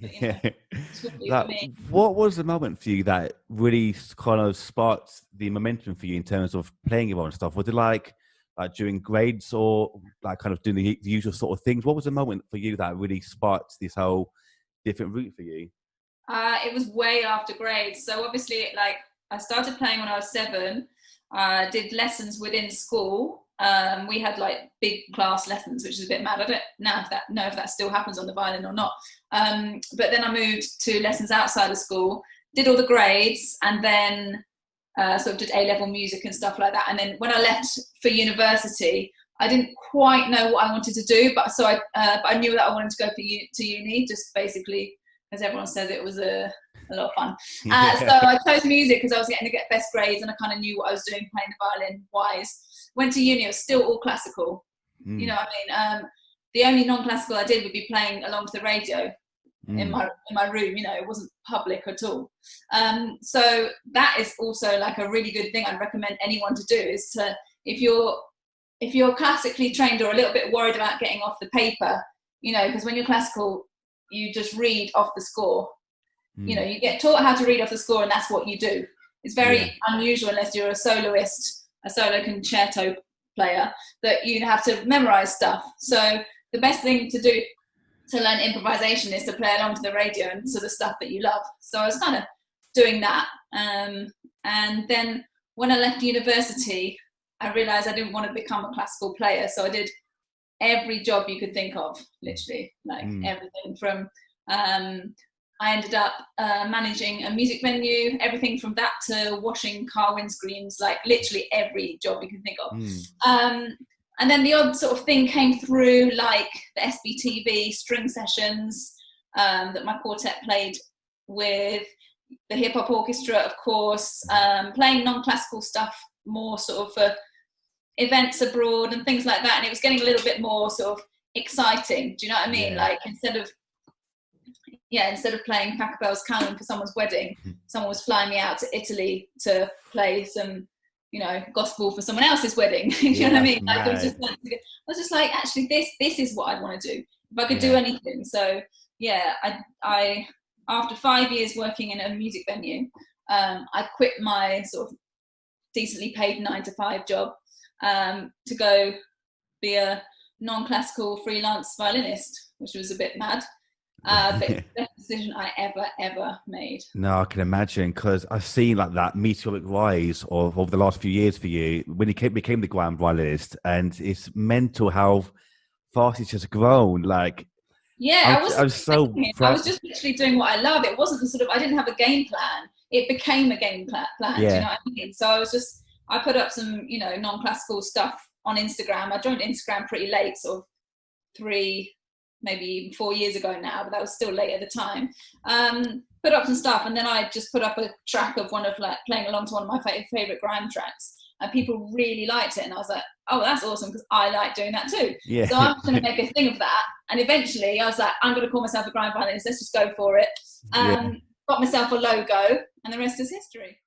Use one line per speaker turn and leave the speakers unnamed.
But,
Yeah.
it's what do for
Like,
me.
what was the moment for you that really kind of sparked the momentum for you in terms of playing your own stuff? Was it like during grades or like kind of doing the usual sort of things? What was the moment for you that really sparked this whole different route for you?
It was way after grades. So obviously, like, I started playing when I was 7. Did lessons within school. We had like big class lessons, which is a bit mad. I don't know if that still happens on the violin or not. But then I moved to lessons outside of school, did all the grades, and then sort of did A-level music and stuff like that. And then when I left for university, I didn't quite know what I wanted to do, but I knew that I wanted to go to uni, just basically, as everyone says, it was a lot of fun. So
Yeah.
I chose music because I was getting to get best grades and I kind of knew what I was doing playing the violin wise. Went to uni, it was still all classical. You
Mm,
know what I mean? The only non-classical I did would be playing along to the radio in
mm.
my room. It wasn't public at all. So that is also like a really good thing I'd recommend anyone to do, is to, if you're classically trained or a little bit worried about getting off the paper, because when you're classical, you just read off the score.
Mm.
You get taught how to read off the score and that's what you do. It's
Yeah.
very unusual unless you're a soloist, a solo concerto player, that you have to memorize stuff. So the best thing to do to learn improvisation is to play along to the radio and to the stuff that you love. So I was kind of doing that. And then when I left university, I realized I didn't want to become a classical player. So I did every job you could think of, literally, like
Mm.
everything from, I ended up managing a music venue, everything from that to washing car windscreens, like literally every job you can think of.
Mm.
And then the odd sort of thing came through, like the SBTV string sessions that my quartet played with, the hip hop orchestra, of course, playing non-classical stuff more sort of for events abroad and things like that. And it was getting a little bit more sort of exciting. Do you know what I mean?
Yeah.
Like instead of playing Pachelbel's Canon for someone's wedding, someone was flying me out to Italy to play some, gospel for someone else's wedding. You
Yeah,
know what I
that's
mean? Like
mad.
I was just like, actually, this is what I want to do. If I could do
Yeah.
anything. So yeah, I after 5 years working in a music venue, I quit my sort of decently paid 9 to 5 job to go be a non-classical freelance violinist, which was a bit mad. But it's the best decision I ever made.
No, I can imagine, because I've seen like that meteoric rise of over the last few years for you when you became the Grime Violinist, and it's mental how fast it's just grown. Like
Yeah,
I'm,
I wasn't
I'm so
expecting it. I was
proud.
just literally doing what I love. It wasn't I didn't have a game plan. It became a game plan. Do you
Yeah,
know what I mean? So I put up some, non-classical stuff on Instagram. I joined Instagram pretty late, sort of 3, maybe even 4 years ago now, but that was still late at the time. Put up some stuff, and then I just put up a track of one of like playing along to one of my favorite grime tracks, and people really liked it. And I was like, oh, that's awesome, because I like doing that too.
yeah.
So I'm going to make a thing of that. And eventually I was like, I'm going to call myself a grime violinist. Let's just go for it.
Yeah.
Got myself a logo, and the rest is history.